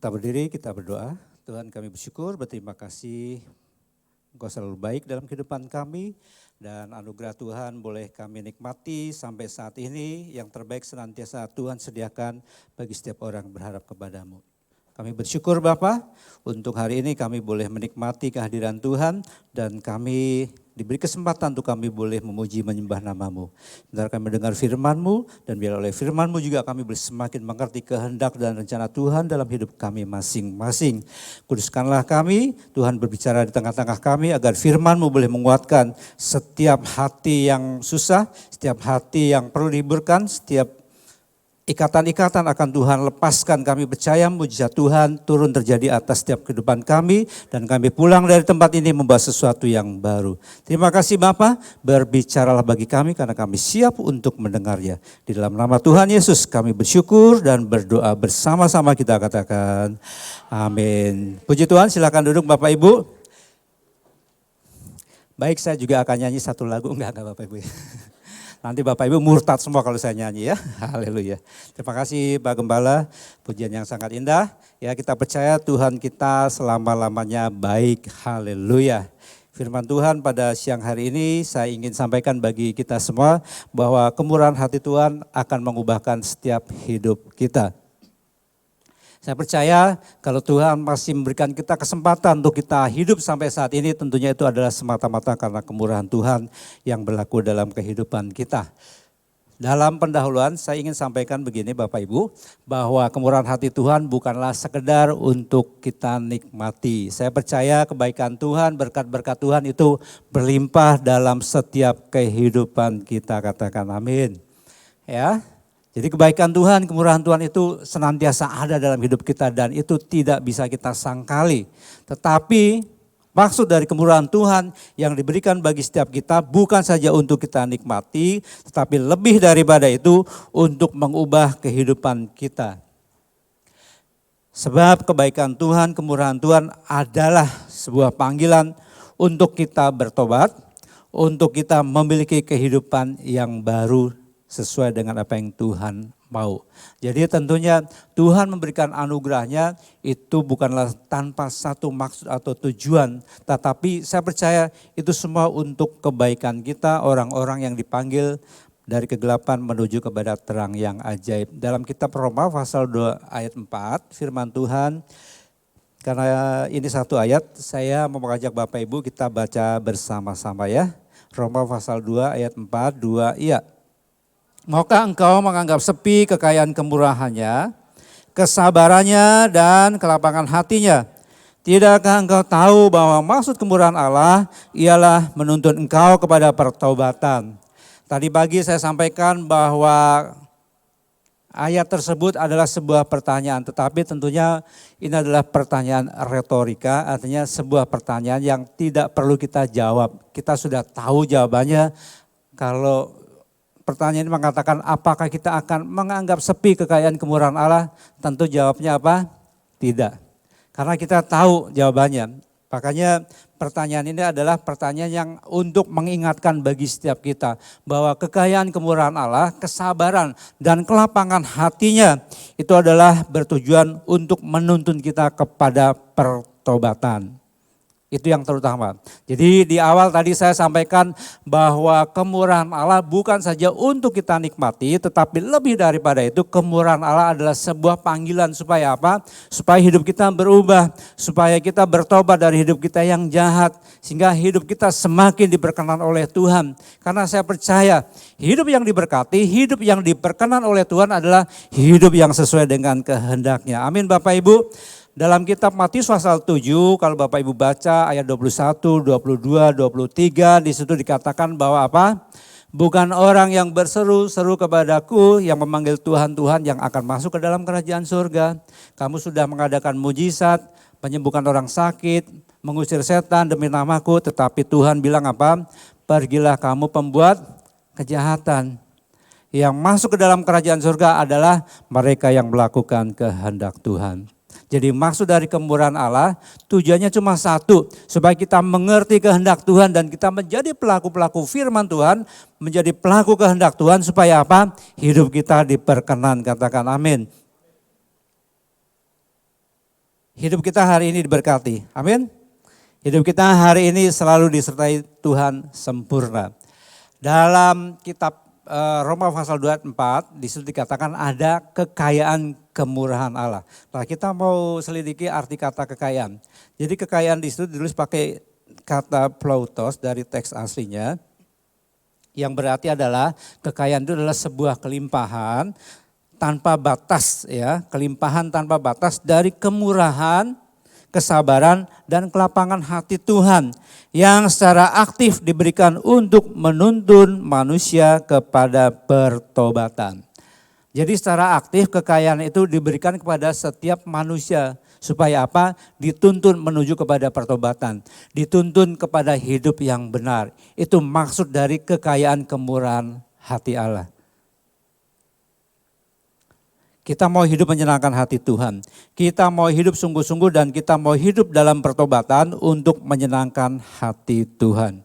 Kita berdiri, kita berdoa. Tuhan, kami bersyukur, berterima kasih Engkau selalu baik dalam kehidupan kami, dan anugerah Tuhan boleh kami nikmati sampai saat ini. Yang terbaik senantiasa Tuhan sediakan bagi setiap orang berharap kepadamu. Kami bersyukur Bapa, untuk hari ini kami boleh menikmati kehadiran Tuhan dan kami diberi kesempatan untuk kami boleh memuji menyembah nama-Mu. Bentar kami mendengar firman-Mu dan biar oleh firman-Mu juga kami boleh semakin mengerti kehendak dan rencana Tuhan dalam hidup kami masing-masing. Kuduskanlah kami, Tuhan berbicara di tengah-tengah kami agar firman-Mu boleh menguatkan setiap hati yang susah, setiap hati yang perlu dihiburkan, setiap ikatan-ikatan akan Tuhan lepaskan. Kami percaya mujizat Tuhan turun terjadi atas setiap kehidupan kami dan kami pulang dari tempat ini membawa sesuatu yang baru. Terima kasih Bapa, berbicaralah bagi kami karena kami siap untuk mendengarnya. Di dalam nama Tuhan Yesus kami bersyukur dan berdoa bersama-sama, kita katakan amin. Puji Tuhan, silakan duduk Bapak Ibu. Baik, saya juga akan nyanyi satu lagu, enggak Bapak Ibu. Nanti Bapak Ibu murtad semua kalau saya nyanyi ya. Haleluya. Terima kasih Pak Gembala, pujian yang sangat indah. Ya, kita percaya Tuhan kita selama-lamanya baik. Haleluya. Firman Tuhan pada siang hari ini saya ingin sampaikan bagi kita semua bahwa kemurahan hati Tuhan akan mengubahkan setiap hidup kita. Saya percaya kalau Tuhan masih memberikan kita kesempatan untuk kita hidup sampai saat ini, tentunya itu adalah semata-mata karena kemurahan Tuhan yang berlaku dalam kehidupan kita. Dalam pendahuluan saya ingin sampaikan begini Bapak Ibu, bahwa kemurahan hati Tuhan bukanlah sekedar untuk kita nikmati. Saya percaya kebaikan Tuhan, berkat-berkat Tuhan itu berlimpah dalam setiap kehidupan kita, katakan amin. Ya. Jadi kebaikan Tuhan, kemurahan Tuhan itu senantiasa ada dalam hidup kita dan itu tidak bisa kita sangkali. Tetapi maksud dari kemurahan Tuhan yang diberikan bagi setiap kita bukan saja untuk kita nikmati, tetapi lebih daripada itu untuk mengubah kehidupan kita. Sebab kebaikan Tuhan, kemurahan Tuhan adalah sebuah panggilan untuk kita bertobat, untuk kita memiliki kehidupan yang baru sesuai dengan apa yang Tuhan mau. Jadi tentunya Tuhan memberikan anugerahnya itu bukanlah tanpa satu maksud atau tujuan. Tetapi saya percaya itu semua untuk kebaikan kita, orang-orang yang dipanggil dari kegelapan menuju kepada terang yang ajaib. Dalam kitab Roma pasal 2 ayat 4 firman Tuhan, karena ini satu ayat, saya mau mengajak Bapak Ibu kita baca bersama-sama ya. Roma pasal 2 ayat 4, 2, iya. Maukah engkau menganggap sepi kekayaan kemurahannya, kesabarannya dan kelapangan hatinya? Tidakkah engkau tahu bahwa maksud kemurahan Allah ialah menuntun engkau kepada pertobatan? Tadi pagi saya sampaikan bahwa ayat tersebut adalah sebuah pertanyaan, tetapi tentunya ini adalah pertanyaan retorika, artinya sebuah pertanyaan yang tidak perlu kita jawab. Kita sudah tahu jawabannya. Kalau pertanyaan ini mengatakan apakah kita akan menganggap sepi kekayaan kemurahan Allah? Tentu jawabnya apa? Tidak. Karena kita tahu jawabannya. Makanya pertanyaan ini adalah pertanyaan yang untuk mengingatkan bagi setiap kita bahwa kekayaan kemurahan Allah, kesabaran dan kelapangan hatinya itu adalah bertujuan untuk menuntun kita kepada pertobatan. Itu yang terutama. Jadi di awal tadi saya sampaikan bahwa kemurahan Allah bukan saja untuk kita nikmati, tetapi lebih daripada itu kemurahan Allah adalah sebuah panggilan supaya apa? Supaya hidup kita berubah, supaya kita bertobat dari hidup kita yang jahat, sehingga hidup kita semakin diberkenan oleh Tuhan. Karena saya percaya hidup yang diberkati, hidup yang diperkenan oleh Tuhan adalah hidup yang sesuai dengan kehendaknya. Amin Bapak Ibu. Dalam kitab Matius pasal 7, kalau Bapak Ibu baca ayat 21, 22, 23, di situ dikatakan bahwa apa? Bukan orang yang berseru-seru kepadaku yang memanggil Tuhan, Tuhan yang akan masuk ke dalam kerajaan surga. Kamu sudah mengadakan mujizat, menyembuhkan orang sakit, mengusir setan demi namaku, tetapi Tuhan bilang apa? Pergilah kamu pembuat kejahatan. Yang masuk ke dalam kerajaan surga adalah mereka yang melakukan kehendak Tuhan. Jadi maksud dari kemurahan Allah tujuannya cuma satu, supaya kita mengerti kehendak Tuhan dan kita menjadi pelaku-pelaku firman Tuhan, menjadi pelaku kehendak Tuhan supaya apa? Hidup kita diperkenan, katakan amin. hidup kita hari ini diberkati. Amin. Hidup kita hari ini selalu disertai Tuhan sempurna. Dalam kitab Roma pasal 24 di situ dikatakan ada kekayaan kemurahan Allah. Nah, kita mau selidiki arti kata kekayaan. Jadi kekayaan di situ ditulis pakai kata plautos dari teks aslinya, yang berarti adalah kekayaan itu adalah sebuah kelimpahan tanpa batas, ya, kelimpahan tanpa batas dari kemurahan, kesabaran, dan kelapangan hati Tuhan yang secara aktif diberikan untuk menuntun manusia kepada pertobatan. Jadi secara aktif kekayaan itu diberikan kepada setiap manusia. Supaya apa? Dituntun menuju kepada pertobatan. Dituntun kepada hidup yang benar. Itu maksud dari kekayaan kemurahan hati Allah. Kita mau hidup menyenangkan hati Tuhan. Kita mau hidup sungguh-sungguh dan kita mau hidup dalam pertobatan untuk menyenangkan hati Tuhan.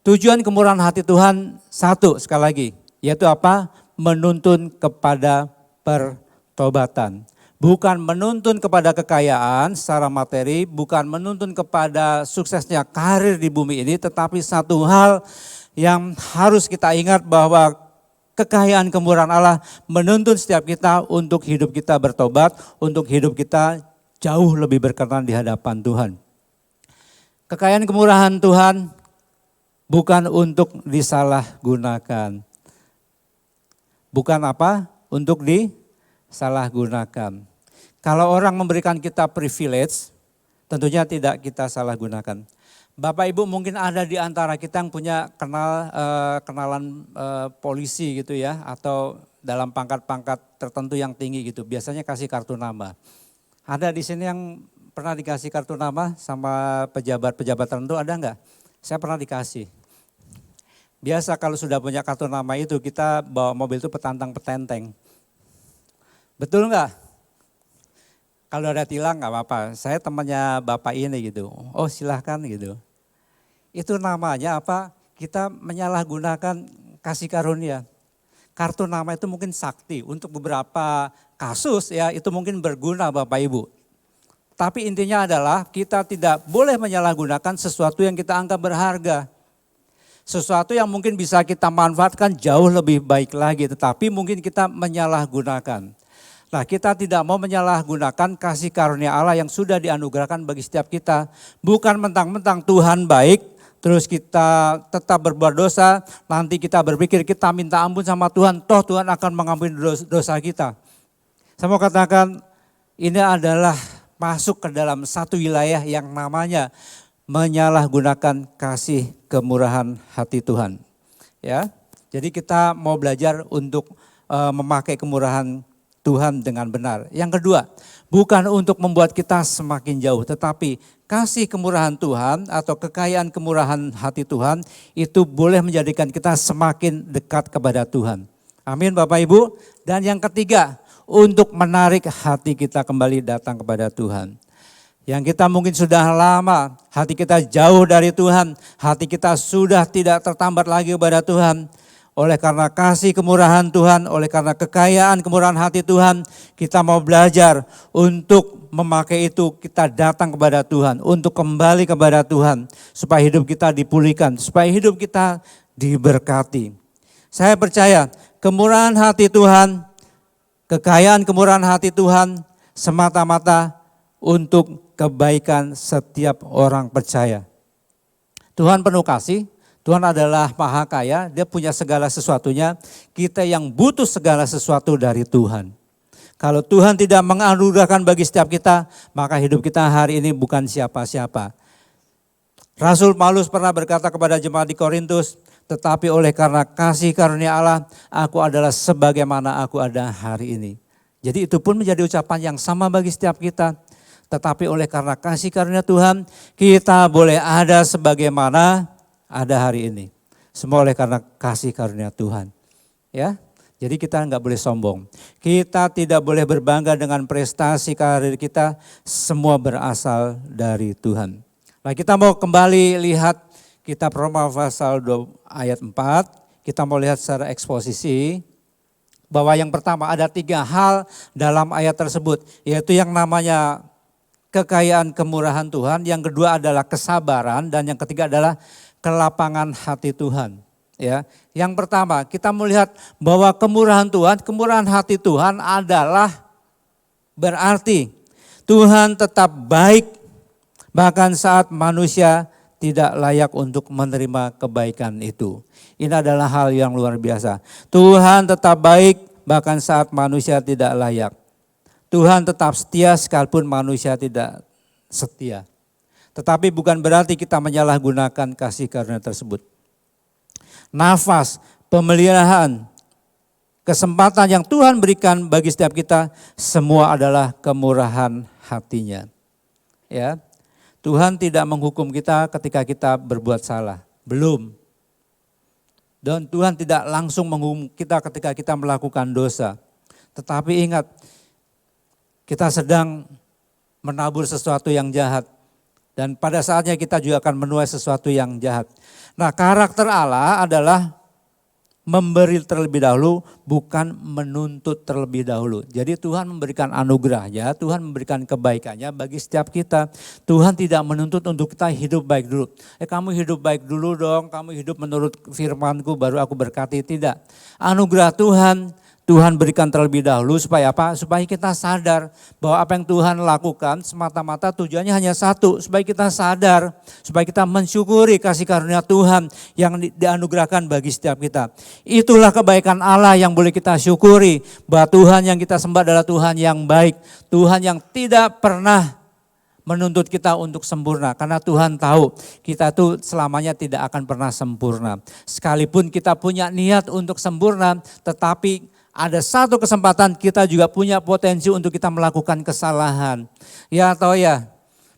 Tujuan kemurahan hati Tuhan satu sekali lagi, yaitu apa? Menuntun kepada pertobatan. Bukan menuntun kepada kekayaan secara materi, bukan menuntun kepada suksesnya karir di bumi ini, tetapi satu hal yang harus kita ingat bahwa kekayaan kemurahan Allah menuntun setiap kita untuk hidup kita bertobat, untuk hidup kita jauh lebih berkenan di hadapan Tuhan. Kekayaan kemurahan Tuhan bukan untuk disalahgunakan. Bukan apa? Untuk disalahgunakan. Kalau orang memberikan kita privilege, tentunya tidak kita salahgunakan. Bapak Ibu mungkin ada di antara kita yang punya kenalan polisi gitu ya, atau dalam pangkat-pangkat tertentu yang tinggi gitu. Biasanya kasih kartu nama. Ada di sini yang pernah dikasih kartu nama sama pejabat-pejabat tertentu, ada enggak? Saya pernah dikasih. Biasa kalau sudah punya kartu nama itu kita bawa mobil itu petantang-petenteng. Betul enggak? Kalau ada tilang nggak apa-apa, saya temannya bapak ini gitu, oh silahkan gitu. Itu namanya apa? Kita menyalahgunakan kasih karunia. Kartu nama itu mungkin sakti, untuk beberapa kasus ya itu mungkin berguna Bapak Ibu. Tapi intinya adalah kita tidak boleh menyalahgunakan sesuatu yang kita anggap berharga. Sesuatu yang mungkin bisa kita manfaatkan jauh lebih baik lagi, tetapi mungkin kita menyalahgunakan. Nah, kita tidak mau menyalahgunakan kasih karunia Allah yang sudah dianugerahkan bagi setiap kita. Bukan mentang-mentang Tuhan baik, terus kita tetap berbuat dosa, nanti kita berpikir kita minta ampun sama Tuhan, toh Tuhan akan mengampuni dosa kita. Saya mau katakan ini adalah masuk ke dalam satu wilayah yang namanya menyalahgunakan kasih kemurahan hati Tuhan. Ya, jadi kita mau belajar untuk memakai kemurahan Tuhan dengan benar. Yang kedua, bukan untuk membuat kita semakin jauh, tetapi kasih kemurahan Tuhan atau kekayaan kemurahan hati Tuhan itu boleh menjadikan kita semakin dekat kepada Tuhan. Amin Bapak Ibu. Dan yang ketiga, untuk menarik hati kita kembali datang kepada Tuhan. Yang kita mungkin sudah lama, hati kita jauh dari Tuhan, hati kita sudah tidak tertambat lagi kepada Tuhan. Oleh karena kasih kemurahan Tuhan, oleh karena kekayaan kemurahan hati Tuhan, kita mau belajar untuk memakai itu, kita datang kepada Tuhan, untuk kembali kepada Tuhan, supaya hidup kita dipulihkan, supaya hidup kita diberkati. Saya percaya kemurahan hati Tuhan, kekayaan kemurahan hati Tuhan semata-mata untuk kebaikan setiap orang percaya. Tuhan penuh kasih. Tuhan adalah maha kaya, dia punya segala sesuatunya, kita yang butuh segala sesuatu dari Tuhan. Kalau Tuhan tidak menganugerahkan bagi setiap kita, maka hidup kita hari ini bukan siapa-siapa. Rasul Paulus pernah berkata kepada jemaat di Korintus, tetapi oleh karena kasih karunia Allah, aku adalah sebagaimana aku ada hari ini. Jadi itu pun menjadi ucapan yang sama bagi setiap kita. Tetapi oleh karena kasih karunia Tuhan, kita boleh ada sebagaimana ada hari ini. Semua oleh karena kasih karunia Tuhan. Ya, jadi kita nggak boleh sombong. Kita tidak boleh berbangga dengan prestasi karir kita. Semua berasal dari Tuhan. Nah, kita mau kembali lihat kitab Roma pasal 2 ayat 4. Kita mau lihat secara eksposisi bahwa yang pertama ada 3 hal dalam ayat tersebut, yaitu yang namanya kekayaan kemurahan Tuhan, yang kedua adalah kesabaran, dan yang ketiga adalah kelapangan hati Tuhan. Ya, yang pertama kita melihat bahwa kemurahan Tuhan, kemurahan hati Tuhan adalah berarti Tuhan tetap baik bahkan saat manusia tidak layak untuk menerima kebaikan itu. Ini adalah hal yang luar biasa. Tuhan tetap baik bahkan saat manusia tidak layak. Tuhan tetap setia sekalipun manusia tidak setia. Tetapi bukan berarti kita menyalahgunakan kasih karunia tersebut. Nafas, pemeliharaan, kesempatan yang Tuhan berikan bagi setiap kita, semua adalah kemurahan hatinya. Ya, Tuhan tidak menghukum kita ketika kita berbuat salah, belum. Dan Tuhan tidak langsung menghukum kita ketika kita melakukan dosa. Tetapi ingat, kita sedang menabur sesuatu yang jahat. Dan pada saatnya kita juga akan menuai sesuatu yang jahat. Nah, karakter Allah adalah memberi terlebih dahulu, bukan menuntut terlebih dahulu. Jadi Tuhan memberikan anugerahnya, Tuhan memberikan kebaikannya bagi setiap kita. Tuhan tidak menuntut untuk kita hidup baik dulu. Kamu hidup baik dulu dong, kamu hidup menurut firman-Ku baru aku berkati. Tidak. Anugerah Tuhan berikan terlebih dahulu supaya apa? Supaya kita sadar bahwa apa yang Tuhan lakukan semata-mata tujuannya hanya satu. Supaya kita sadar, supaya kita mensyukuri kasih karunia Tuhan yang dianugerahkan bagi setiap kita. Itulah kebaikan Allah yang boleh kita syukuri. Bahwa Tuhan yang kita sembah adalah Tuhan yang baik. Tuhan yang tidak pernah menuntut kita untuk sempurna. Karena Tuhan tahu kita tuh selamanya tidak akan pernah sempurna. Sekalipun kita punya niat untuk sempurna, tetapi ada satu kesempatan kita juga punya potensi untuk kita melakukan kesalahan. Ya atau ya?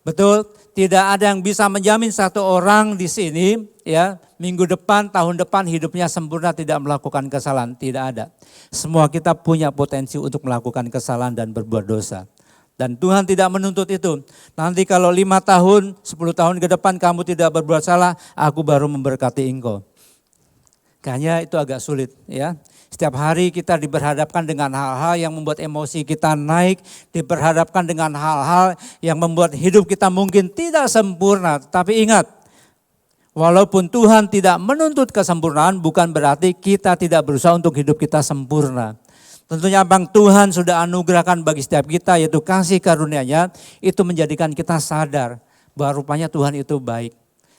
Betul? Tidak ada yang bisa menjamin satu orang di sini ya minggu depan, tahun depan hidupnya sempurna tidak melakukan kesalahan. Tidak ada. Semua kita punya potensi untuk melakukan kesalahan dan berbuat dosa. Dan Tuhan tidak menuntut itu. Nanti kalau 5 tahun, 10 tahun ke depan kamu tidak berbuat salah, aku baru memberkati engkau. Kayaknya itu agak sulit ya. Setiap hari kita diperhadapkan dengan hal-hal yang membuat emosi kita naik, diperhadapkan dengan hal-hal yang membuat hidup kita mungkin tidak sempurna. Tapi ingat, walaupun Tuhan tidak menuntut kesempurnaan, bukan berarti kita tidak berusaha untuk hidup kita sempurna. Tentunya Bang Tuhan sudah anugerahkan bagi setiap kita, yaitu kasih karunia-Nya, itu menjadikan kita sadar bahwa rupanya Tuhan itu baik.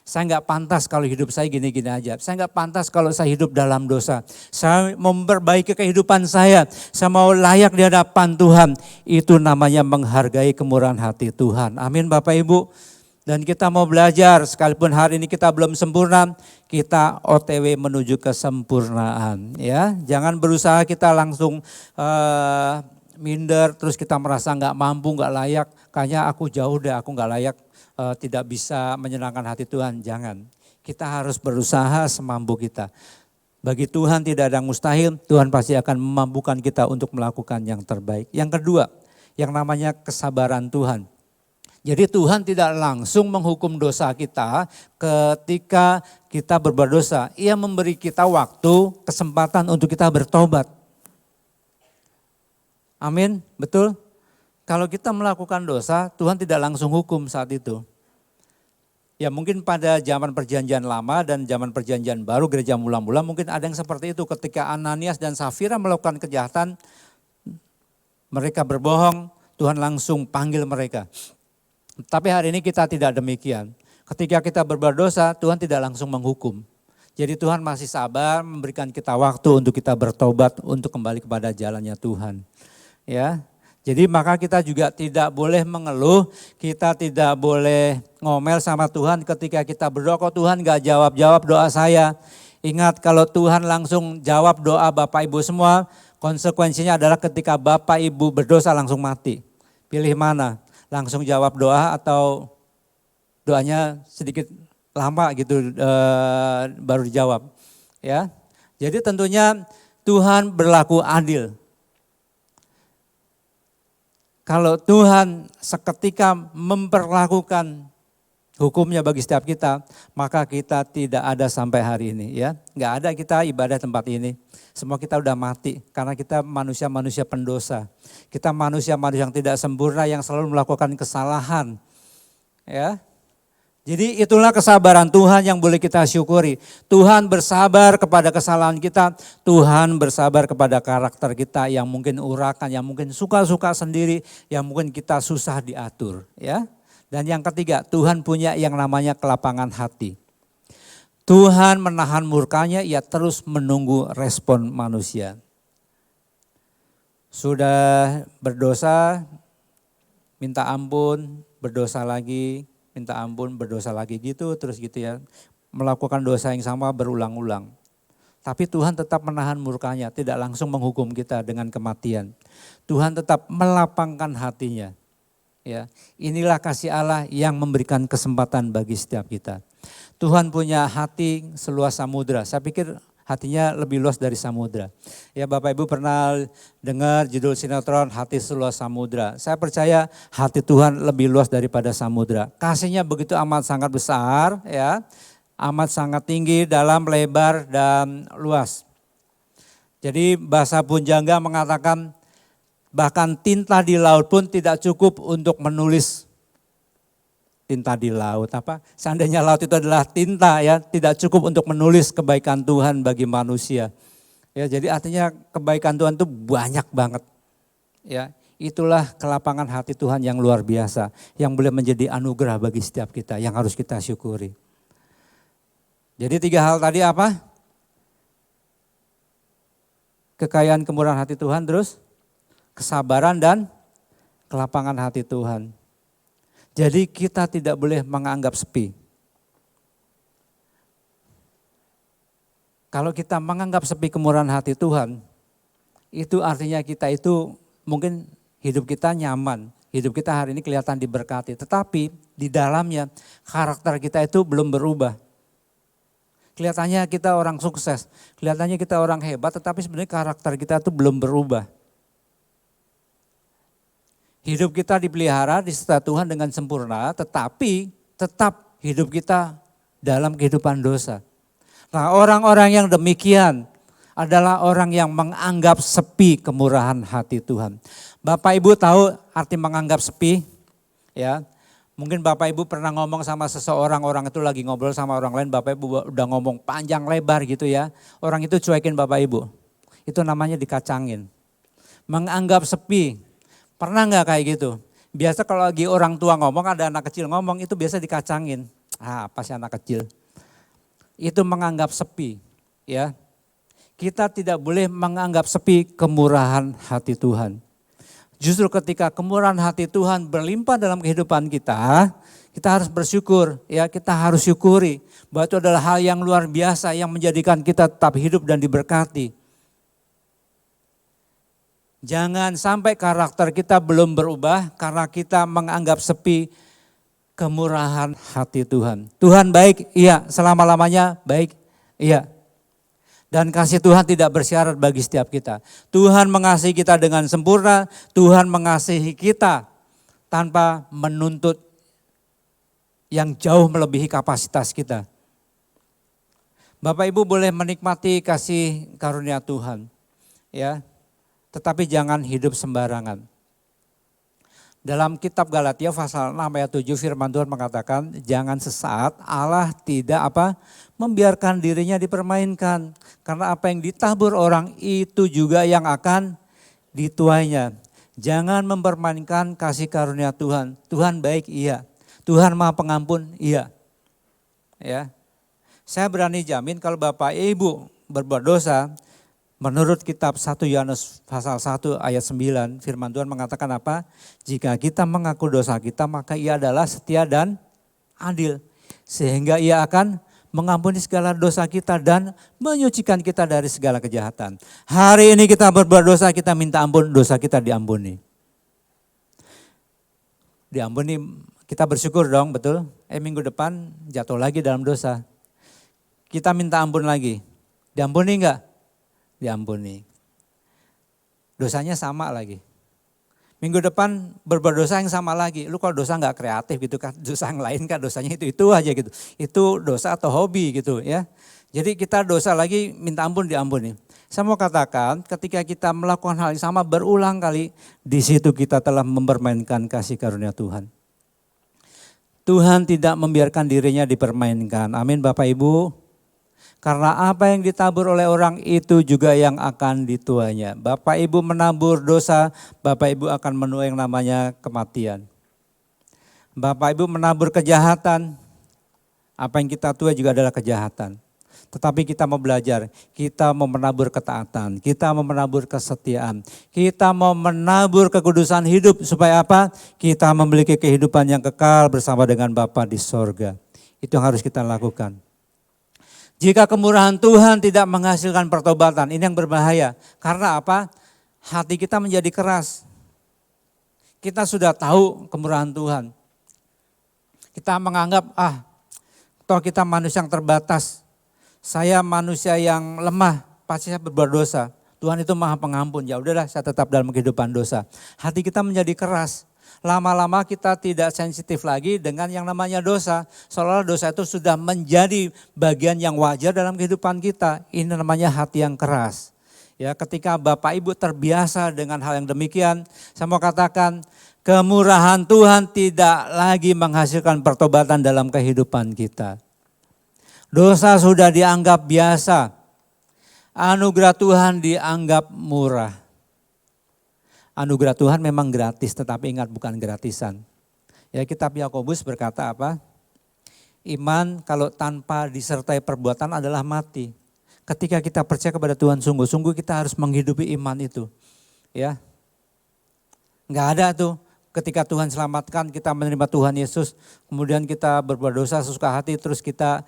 Saya enggak pantas kalau hidup saya gini-gini aja. Saya enggak pantas kalau saya hidup dalam dosa. Saya memperbaiki kehidupan saya mau layak di hadapan Tuhan. Itu namanya menghargai kemurahan hati Tuhan. Amin Bapak Ibu. Dan kita mau belajar, sekalipun hari ini kita belum sempurna, kita OTW menuju kesempurnaan. Ya, jangan berusaha kita langsung minder, terus kita merasa enggak mampu, enggak layak. Kayaknya aku jauh deh, aku enggak layak. Tidak bisa menyenangkan hati Tuhan, jangan. Kita harus berusaha semampu kita. Bagi Tuhan tidak ada yang mustahil, Tuhan pasti akan memampukan kita untuk melakukan yang terbaik. Yang kedua, yang namanya kesabaran Tuhan. Jadi Tuhan tidak langsung menghukum dosa kita ketika kita berbuat dosa. Ia memberi kita waktu, kesempatan untuk kita bertobat. Amin, betul? Kalau kita melakukan dosa, Tuhan tidak langsung hukum saat itu. Ya mungkin pada zaman perjanjian lama dan zaman perjanjian baru gereja mula-mula mungkin ada yang seperti itu. Ketika Ananias dan Safira melakukan kejahatan, mereka berbohong, Tuhan langsung panggil mereka. Tapi hari ini kita tidak demikian. Ketika kita berbuat dosa, Tuhan tidak langsung menghukum. Jadi Tuhan masih sabar memberikan kita waktu untuk kita bertobat, untuk kembali kepada jalannya Tuhan. Ya. Jadi maka kita juga tidak boleh mengeluh, kita tidak boleh ngomel sama Tuhan ketika kita berdoa, kok Tuhan gak jawab-jawab doa saya. Ingat kalau Tuhan langsung jawab doa Bapak Ibu semua, konsekuensinya adalah ketika Bapak Ibu berdosa langsung mati. Pilih mana? Langsung jawab doa atau doanya sedikit lama gitu baru dijawab. Ya. Jadi tentunya Tuhan berlaku adil. Kalau Tuhan seketika memperlakukan hukumnya bagi setiap kita, maka kita tidak ada sampai hari ini ya. Nggak ada kita ibadah tempat ini. Semua kita udah mati karena kita manusia-manusia pendosa. Kita manusia-manusia yang tidak sempurna, yang selalu melakukan kesalahan. Ya. Jadi itulah kesabaran Tuhan yang boleh kita syukuri. Tuhan bersabar kepada kesalahan kita, Tuhan bersabar kepada karakter kita yang mungkin urakan, yang mungkin suka-suka sendiri, yang mungkin kita susah diatur, ya. Dan yang ketiga, Tuhan punya yang namanya kelapangan hati. Tuhan menahan murkanya, ia terus menunggu respon manusia. Sudah berdosa, minta ampun, berdosa lagi, minta ampun, berdosa lagi gitu, terus gitu ya. Melakukan dosa yang sama berulang-ulang. Tapi Tuhan tetap menahan murkanya, tidak langsung menghukum kita dengan kematian. Tuhan tetap melapangkan hatinya. Ya, inilah kasih Allah yang memberikan kesempatan bagi setiap kita. Tuhan punya hati seluas samudra. Saya pikir hatinya lebih luas dari samudra. Ya Bapak Ibu pernah dengar judul sinetron Hati Seluas Samudra. Saya percaya hati Tuhan lebih luas daripada samudra. Kasihnya begitu amat sangat besar, ya, amat sangat tinggi, dalam, lebar, dan luas. Jadi bahasa Punjangga mengatakan bahkan tinta di laut pun tidak cukup untuk menulis. Tinta di laut apa? Seandainya laut itu adalah tinta ya, tidak cukup untuk menulis kebaikan Tuhan bagi manusia. Ya, jadi artinya kebaikan Tuhan itu banyak banget. Ya, itulah kelapangan hati Tuhan yang luar biasa, yang boleh menjadi anugerah bagi setiap kita, yang harus kita syukuri. Jadi 3 hal tadi apa? Kekayaan kemurahan hati Tuhan, terus kesabaran dan kelapangan hati Tuhan. Jadi kita tidak boleh menganggap sepi. Kalau kita menganggap sepi kemurahan hati Tuhan, itu artinya kita itu mungkin hidup kita nyaman, hidup kita hari ini kelihatan diberkati. Tetapi di dalamnya karakter kita itu belum berubah. Kelihatannya kita orang sukses, kelihatannya kita orang hebat, tetapi sebenarnya karakter kita itu belum berubah. Hidup kita dipelihara, disertai Tuhan dengan sempurna, tetapi tetap hidup kita dalam kehidupan dosa. Nah, orang-orang yang demikian adalah orang yang menganggap sepi kemurahan hati Tuhan. Bapak Ibu tahu arti menganggap sepi? Ya, mungkin Bapak Ibu pernah ngomong sama seseorang, orang itu lagi ngobrol sama orang lain, Bapak Ibu udah ngomong panjang lebar gitu ya. Orang itu cuekin Bapak Ibu. Itu namanya dikacangin. Menganggap sepi. Pernah nggak kayak gitu? Biasa kalau lagi orang tua ngomong, ada anak kecil ngomong, itu biasa dikacangin. Apa sih anak kecil? Itu menganggap sepi. Ya, kita tidak boleh menganggap sepi kemurahan hati Tuhan. Justru ketika kemurahan hati Tuhan berlimpah dalam kehidupan kita, kita harus bersyukur. Ya, kita harus syukuri bahwa itu adalah hal yang luar biasa yang menjadikan kita tetap hidup dan diberkati. Jangan sampai karakter kita belum berubah karena kita menganggap sepi kemurahan hati Tuhan. Tuhan baik, iya. Selama-lamanya baik, iya. Dan kasih Tuhan tidak bersyarat bagi setiap kita. Tuhan mengasihi kita dengan sempurna, Tuhan mengasihi kita tanpa menuntut yang jauh melebihi kapasitas kita. Bapak Ibu boleh menikmati kasih karunia Tuhan, ya. Tetapi jangan hidup sembarangan. Dalam kitab Galatia pasal 6 ayat 7 firman Tuhan mengatakan, jangan sesaat Allah tidak membiarkan dirinya dipermainkan. Karena apa yang ditabur orang itu juga yang akan dituainya. Jangan mempermainkan kasih karunia Tuhan. Tuhan baik, iya. Tuhan Maha Pengampun, iya. Ya. Saya berani jamin kalau Bapak Ibu berbuat dosa, menurut kitab 1 Yohanes pasal 1 ayat 9 firman Tuhan mengatakan apa? Jika kita mengaku dosa kita maka ia adalah setia dan adil. Sehingga ia akan mengampuni segala dosa kita dan menyucikan kita dari segala kejahatan. Hari ini kita berbuat dosa, kita minta ampun, dosa kita diampuni. Diampuni, kita bersyukur dong, betul? Minggu depan jatuh lagi dalam dosa. Kita minta ampun lagi. Diampuni enggak? Diampuni. Dosanya sama lagi. Minggu depan berbuat dosa yang sama lagi. Lu kalau dosa nggak kreatif gitu kan, dosa yang lain kan dosanya itu aja gitu. Itu dosa atau hobi gitu ya. Jadi kita dosa lagi minta ampun diampuni. Saya mau katakan ketika kita melakukan hal yang sama berulang kali, di situ kita telah mempermainkan kasih karunia Tuhan. Tuhan tidak membiarkan dirinya dipermainkan. Amin Bapak Ibu. Karena apa yang ditabur oleh orang itu juga yang akan dituainya. Bapak Ibu menabur dosa, Bapak Ibu akan menuai yang namanya kematian. Bapak Ibu menabur kejahatan, apa yang kita tuai juga adalah kejahatan. Tetapi kita mau belajar, kita mau menabur ketaatan, kita mau menabur kesetiaan, kita mau menabur kekudusan hidup supaya apa? Kita memiliki kehidupan yang kekal bersama dengan Bapa di sorga. Itu yang harus kita lakukan. Jika kemurahan Tuhan tidak menghasilkan pertobatan, ini yang berbahaya. Karena apa? Hati kita menjadi keras. Kita sudah tahu kemurahan Tuhan. Kita menganggap, toh kita manusia yang terbatas. Saya manusia yang lemah, pasti saya berbuat dosa. Tuhan itu Maha Pengampun, ya udahlah saya tetap dalam kehidupan dosa. Hati kita menjadi keras. Lama-lama kita tidak sensitif lagi dengan yang namanya dosa. Seolah-olah dosa itu sudah menjadi bagian yang wajar dalam kehidupan kita. Ini namanya hati yang keras. Ya, ketika Bapak Ibu terbiasa dengan hal yang demikian, saya mau katakan kemurahan Tuhan tidak lagi menghasilkan pertobatan dalam kehidupan kita. Dosa sudah dianggap biasa. Anugerah Tuhan dianggap murah. Anugerah Tuhan memang gratis, tetapi ingat bukan gratisan. Ya, kitab Yakobus berkata apa? Iman kalau tanpa disertai perbuatan adalah mati. Ketika kita percaya kepada Tuhan sungguh-sungguh kita harus menghidupi iman itu. Ya, nggak ada tuh. Ketika Tuhan selamatkan, kita menerima Tuhan Yesus, kemudian kita berbuat dosa sesuka hati, terus kita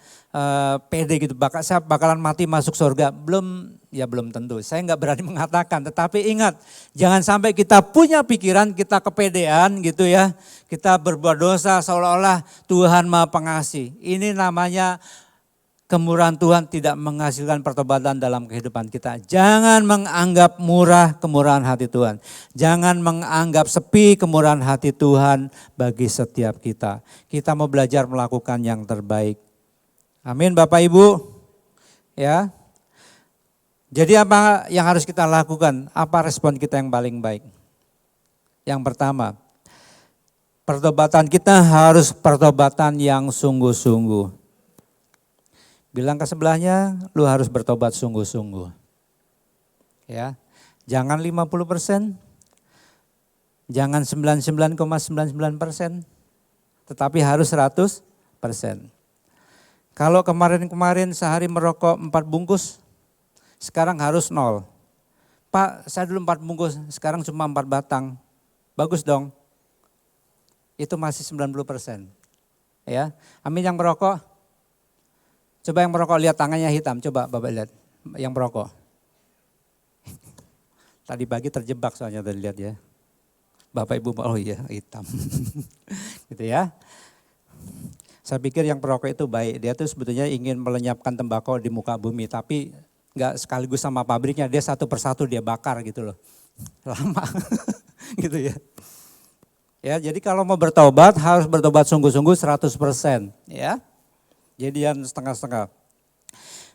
pede gitu, saya bakalan mati masuk surga. Belum tentu, saya nggak berani mengatakan, tetapi ingat, jangan sampai kita punya pikiran, kita kepedean gitu ya, kita berbuat dosa seolah-olah Tuhan Maha Pengasih. Ini namanya kemurahan Tuhan tidak menghasilkan pertobatan dalam kehidupan kita. Jangan menganggap murah kemurahan hati Tuhan. Jangan menganggap sepi kemurahan hati Tuhan bagi setiap kita. Kita mau belajar melakukan yang terbaik. Amin Bapak Ibu. Ya. Jadi apa yang harus kita lakukan? Apa respon kita yang paling baik? Yang pertama, pertobatan kita harus pertobatan yang sungguh-sungguh. Bilang ke sebelahnya, lu harus bertobat sungguh-sungguh. Ya, jangan 50%, jangan 99,99%, tetapi harus 100%. Kalau kemarin-kemarin sehari merokok 4 bungkus, sekarang harus 0. Pak, saya dulu 4 bungkus, sekarang cuma 4 batang. Bagus dong. Itu masih 90%. Ya, amin yang merokok. Coba yang merokok lihat tangannya hitam, coba Bapak lihat yang merokok. Tadi pagi terjebak soalnya tadi lihat ya. Bapak Ibu, oh iya hitam. Gitu ya. Saya pikir yang perokok itu baik, dia tuh sebetulnya ingin melenyapkan tembakau di muka bumi, tapi enggak sekaligus sama pabriknya, dia satu persatu dia bakar gitu loh. Lama gitu ya. Ya, jadi kalau mau bertobat harus bertobat sungguh-sungguh 100% ya. Jadian setengah-setengah.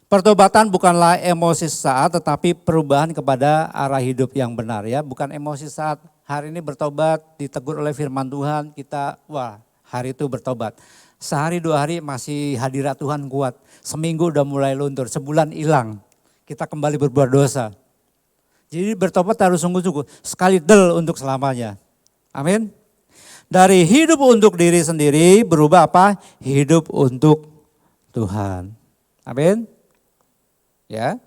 Pertobatan bukanlah emosi sesaat tetapi perubahan kepada arah hidup yang benar ya. Bukan emosi saat hari ini bertobat, ditegur oleh firman Tuhan, kita hari itu bertobat. Sehari 2 hari masih hadirat Tuhan kuat. Seminggu udah mulai luntur, sebulan hilang. Kita kembali berbuat dosa. Jadi bertobat harus sungguh-sungguh, sekali del untuk selamanya. Amin. Dari hidup untuk diri sendiri berubah apa? Hidup untuk Tuhan. Amin. Ya.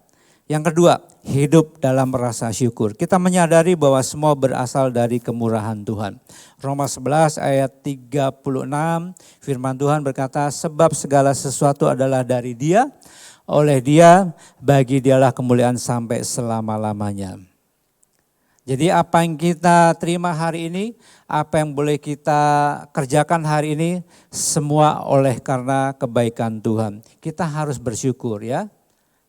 Yang kedua, hidup dalam rasa syukur. Kita menyadari bahwa semua berasal dari kemurahan Tuhan. Roma 11 ayat 36, firman Tuhan berkata, sebab segala sesuatu adalah dari Dia, oleh Dia, bagi Dialah kemuliaan sampai selama-lamanya. Jadi apa yang kita terima hari ini, apa yang boleh kita kerjakan hari ini, semua oleh karena kebaikan Tuhan. Kita harus bersyukur ya,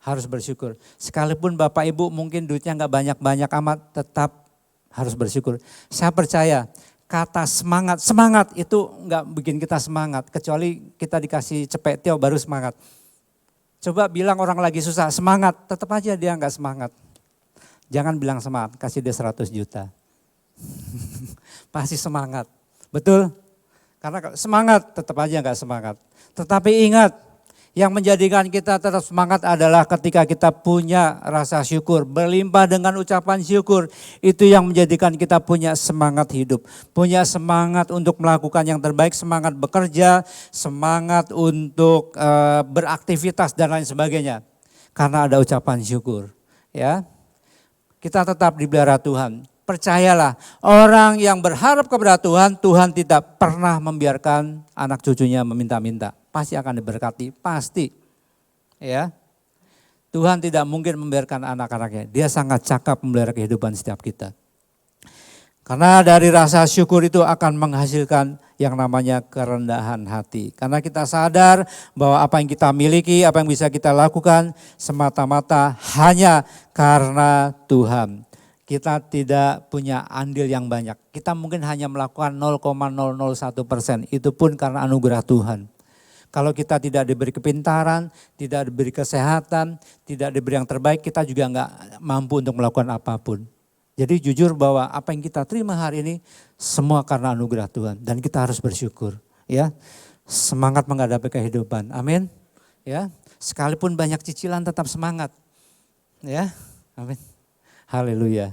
harus bersyukur. Sekalipun Bapak Ibu mungkin duitnya nggak banyak-banyak amat, tetap harus bersyukur. Saya percaya kata semangat itu enggak bikin kita semangat. Kecuali kita dikasih cepet tio baru semangat. Coba bilang orang lagi susah, semangat, tetap aja dia enggak semangat. Jangan bilang semangat, kasih dia 100 juta. Pasti semangat, betul? Karena semangat tetap aja enggak semangat. Tetapi ingat, yang menjadikan kita tetap semangat adalah ketika kita punya rasa syukur, berlimpah dengan ucapan syukur. Itu yang menjadikan kita punya semangat hidup, punya semangat untuk melakukan yang terbaik, semangat bekerja, semangat untuk beraktivitas dan lain sebagainya. Karena ada ucapan syukur, ya. Kita tetap dipelihara Tuhan. Percayalah, orang yang berharap kepada Tuhan, Tuhan tidak pernah membiarkan anak cucunya meminta-minta. Pasti akan diberkati, pasti. Ya. Tuhan tidak mungkin membiarkan anak-anaknya. Dia sangat cakap memelihara kehidupan setiap kita. Karena dari rasa syukur itu akan menghasilkan yang namanya kerendahan hati. Karena kita sadar bahwa apa yang kita miliki, apa yang bisa kita lakukan semata-mata hanya karena Tuhan. Kita tidak punya andil yang banyak. Kita mungkin hanya melakukan 0,001%. Itu pun karena anugerah Tuhan. Kalau kita tidak diberi kepintaran, tidak diberi kesehatan, tidak diberi yang terbaik, kita juga enggak mampu untuk melakukan apapun. Jadi jujur bahwa apa yang kita terima hari ini semua karena anugerah Tuhan. Dan kita harus bersyukur. Ya, semangat menghadapi kehidupan. Amin. Ya, sekalipun banyak cicilan tetap semangat. Ya, amin. Haleluya.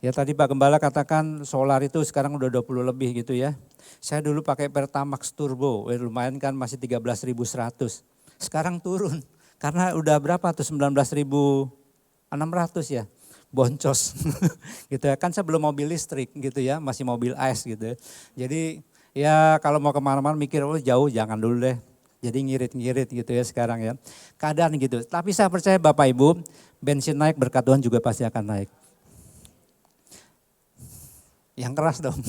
Ya tadi Pak Gembala katakan solar itu sekarang udah 20 lebih gitu ya. Saya dulu pakai Pertamax Turbo, lumayan kan masih 13.100. Sekarang turun karena udah berapa tuh 19.600 ya. Boncos gitu ya. Kan saya belum mobil listrik gitu ya, masih mobil AS gitu ya. Jadi ya kalau mau kemana-mana mikir jauh jangan dulu deh. Jadi ngirit-ngirit gitu ya sekarang ya. Keadaan gitu. Tapi saya percaya Bapak Ibu, bensin naik berkat Tuhan juga pasti akan naik. Yang keras dong.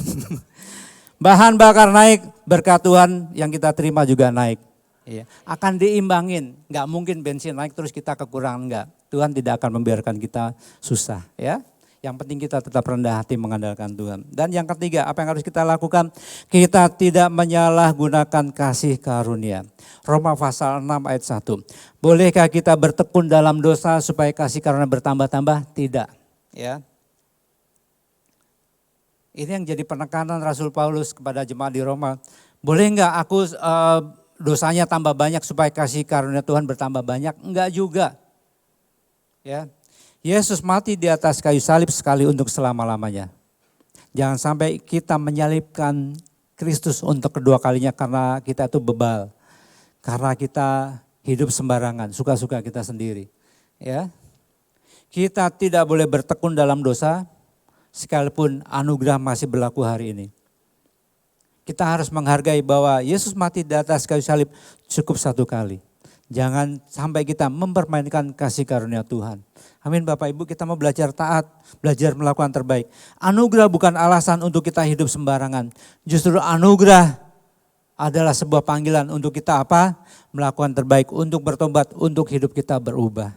Bahan bakar naik, berkat Tuhan yang kita terima juga naik. Iya. Akan diimbangin, nggak mungkin bensin naik terus kita kekurangan, enggak. Tuhan tidak akan membiarkan kita susah ya. Yang penting kita tetap rendah hati mengandalkan Tuhan. Dan yang ketiga, apa yang harus kita lakukan? Kita tidak menyalahgunakan kasih karunia. Roma pasal 6 ayat 1. Bolehkah kita bertekun dalam dosa supaya kasih karunia bertambah-tambah? Tidak. Ya. Ini yang jadi penekanan Rasul Paulus kepada jemaat di Roma. Boleh enggak aku dosanya tambah banyak supaya kasih karunia Tuhan bertambah banyak? Enggak juga. Ya. Yesus mati di atas kayu salib sekali untuk selama-lamanya. Jangan sampai kita menyalibkan Kristus untuk kedua kalinya karena kita itu bebal. Karena kita hidup sembarangan, suka-suka kita sendiri. Ya. Kita tidak boleh bertekun dalam dosa sekalipun anugerah masih berlaku hari ini. Kita harus menghargai bahwa Yesus mati di atas kayu salib cukup satu kali. Jangan sampai kita mempermainkan kasih karunia Tuhan. Amin Bapak Ibu, kita mau belajar taat, belajar melakukan terbaik. Anugerah bukan alasan untuk kita hidup sembarangan. Justru anugerah adalah sebuah panggilan untuk kita apa? Melakukan terbaik, untuk bertobat, untuk hidup kita berubah.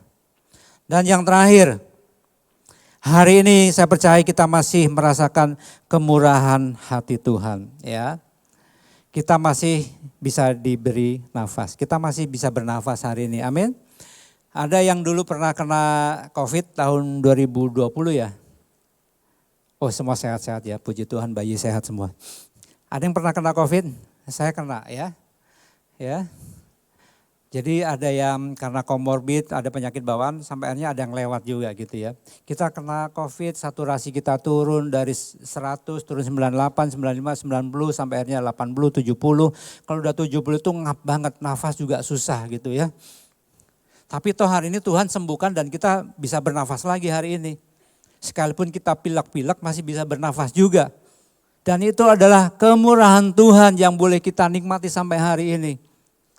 Dan yang terakhir, hari ini saya percaya kita masih merasakan kemurahan hati Tuhan. Ya, kita masih bisa diberi nafas, kita masih bisa bernafas hari ini, amin. Ada yang dulu pernah kena COVID tahun 2020 ya? Oh semua sehat-sehat ya, puji Tuhan bayi sehat semua. Ada yang pernah kena COVID? Saya kena ya. Ya. Jadi ada yang karena komorbid, ada penyakit bawaan, sampai akhirnya ada yang lewat juga gitu ya. Kita kena COVID, saturasi kita turun dari 100, turun 98, 95, 90, sampai akhirnya 80, 70. Kalau udah 70 itu ngap banget, nafas juga susah gitu ya. Tapi toh hari ini Tuhan sembuhkan dan kita bisa bernafas lagi hari ini. Sekalipun kita pilek-pilek masih bisa bernafas juga. Dan itu adalah kemurahan Tuhan yang boleh kita nikmati sampai hari ini.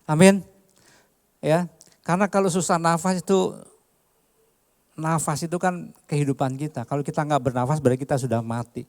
Amin. Ya, karena kalau susah nafas itu kan kehidupan kita. Kalau kita nggak bernafas berarti kita sudah mati.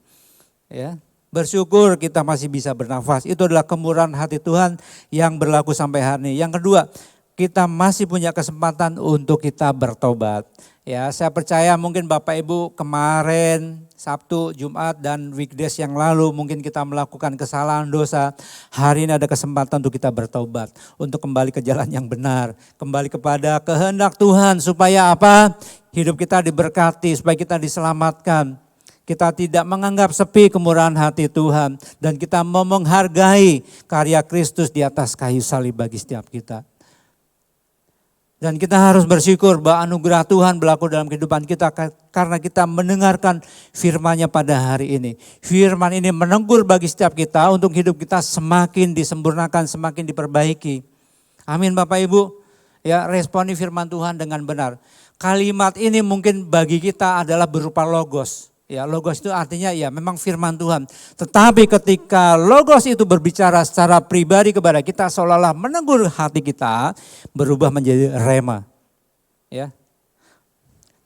Ya, bersyukur kita masih bisa bernafas. Itu adalah kemurahan hati Tuhan yang berlaku sampai hari ini. Yang kedua, kita masih punya kesempatan untuk kita bertobat. Ya, saya percaya mungkin Bapak Ibu kemarin Sabtu, Jumat dan weekdays yang lalu mungkin kita melakukan kesalahan dosa. Hari ini ada kesempatan untuk kita bertobat, untuk kembali ke jalan yang benar, kembali kepada kehendak Tuhan supaya apa? Hidup kita diberkati, supaya kita diselamatkan. Kita tidak menganggap sepi kemurahan hati Tuhan dan kita mau menghargai karya Kristus di atas kayu salib bagi setiap kita. Dan kita harus bersyukur bahwa anugerah Tuhan berlaku dalam kehidupan kita karena kita mendengarkan firman-Nya pada hari ini. Firman ini menegur bagi setiap kita untuk hidup kita semakin disempurnakan, semakin diperbaiki. Amin Bapak Ibu. Ya, responi firman Tuhan dengan benar. Kalimat ini mungkin bagi kita adalah berupa logos. Ya, logos itu artinya ya memang firman Tuhan. Tetapi ketika logos itu berbicara secara pribadi kepada kita seolah-olah menegur hati kita, berubah menjadi rema. Ya.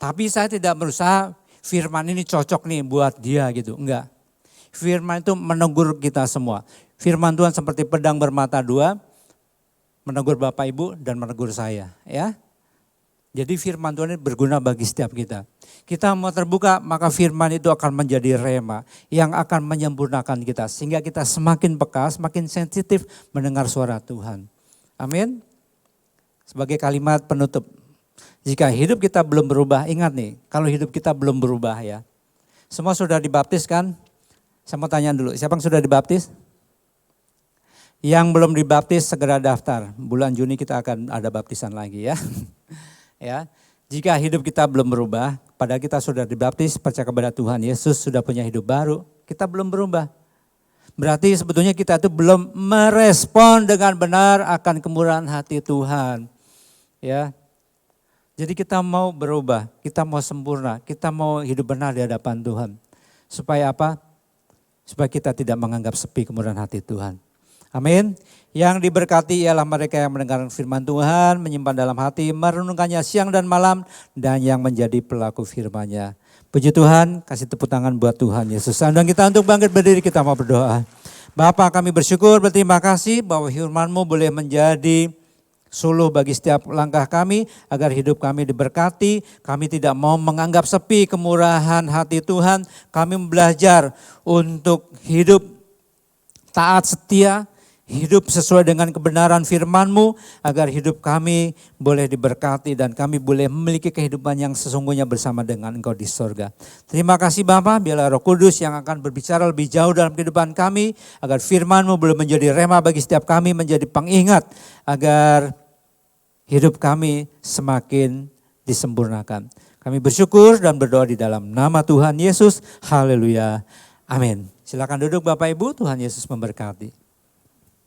Tapi saya tidak berusaha firman ini cocok nih buat dia gitu, enggak. Firman itu menegur kita semua. Firman Tuhan seperti pedang bermata dua, menegur Bapak Ibu dan menegur saya, ya. Jadi firman Tuhan ini berguna bagi setiap kita. Kita mau terbuka, maka firman itu akan menjadi rema yang akan menyempurnakan kita. Sehingga kita semakin peka, semakin sensitif mendengar suara Tuhan. Amin. Sebagai kalimat penutup. Jika hidup kita belum berubah, ingat nih, kalau hidup kita belum berubah ya. Semua sudah dibaptis kan? Saya mau tanya dulu, siapa yang sudah dibaptis? Yang belum dibaptis segera daftar. Bulan Juni kita akan ada baptisan lagi ya. Ya, jika hidup kita belum berubah, padahal kita sudah dibaptis, percaya kepada Tuhan Yesus, sudah punya hidup baru, kita belum berubah. Berarti sebetulnya kita itu belum merespon dengan benar akan kemurahan hati Tuhan. Ya, jadi kita mau berubah, kita mau sempurna, kita mau hidup benar di hadapan Tuhan. Supaya apa? Supaya kita tidak menganggap sepi kemurahan hati Tuhan. Amin. Yang diberkati ialah mereka yang mendengarkan firman Tuhan, menyimpan dalam hati, merenungkannya siang dan malam, dan yang menjadi pelaku firman-Nya. Puji Tuhan, kasih tepuk tangan buat Tuhan Yesus. Dan kita untuk bangkit berdiri, kita mau berdoa. Bapa, kami bersyukur, berterima kasih bahwa firman-Mu boleh menjadi suluh bagi setiap langkah kami, agar hidup kami diberkati. Kami tidak mau menganggap sepi kemurahan hati Tuhan. Kami belajar untuk hidup taat setia, hidup sesuai dengan kebenaran firman-Mu, agar hidup kami boleh diberkati dan kami boleh memiliki kehidupan yang sesungguhnya bersama dengan Engkau di sorga. Terima kasih Bapa, biarlah Roh Kudus yang akan berbicara lebih jauh dalam kehidupan kami, agar firman-Mu boleh menjadi rema bagi setiap kami, menjadi pengingat, agar hidup kami semakin disempurnakan. Kami bersyukur dan berdoa di dalam nama Tuhan Yesus. Haleluya. Amin. Silakan duduk Bapak Ibu, Tuhan Yesus memberkati.